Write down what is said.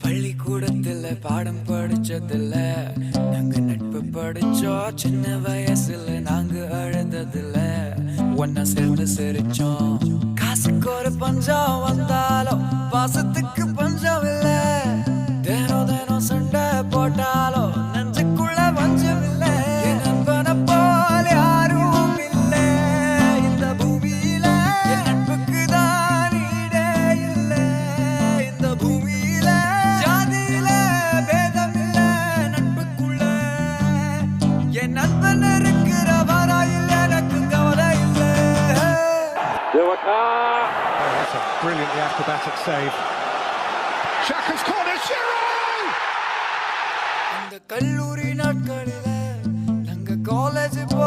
பள்ளிக்கூடத்துல பாடம் படிச்சதில்ல, நாங்க நட்பு படிச்சோம். சின்ன வயசுல நாங்க அழுததில்ல, ஒன்னா சேர்ந்து சிரிச்சோம். காசுக்கு ஒரு பஞ்சம் வந்தாலும் பாசத்துக்கு பஞ்சம் இல்ல. தினம் தினம் சண்டை போட்டாலும் நெஞ்சுக்குள்ள பஞ்சம் இல்ல. என் நண்பனை போல யாரும் இல்ல இந்த பூமியில. என் நட்புக்கு தான் ஈடே இல்ல இந்த பூமியில. ஜாதியில பேதம் இல்ல நட்புக்குள்ள. என் நண்பன் இருக்கிற வரையில் எனக்கு கவலை இல்ல. That's a brilliantly acrobatic save. Xhaka's corner, Giroud! அந்த கல்லூரி நாட்களில நாங்க காலேஜ் போக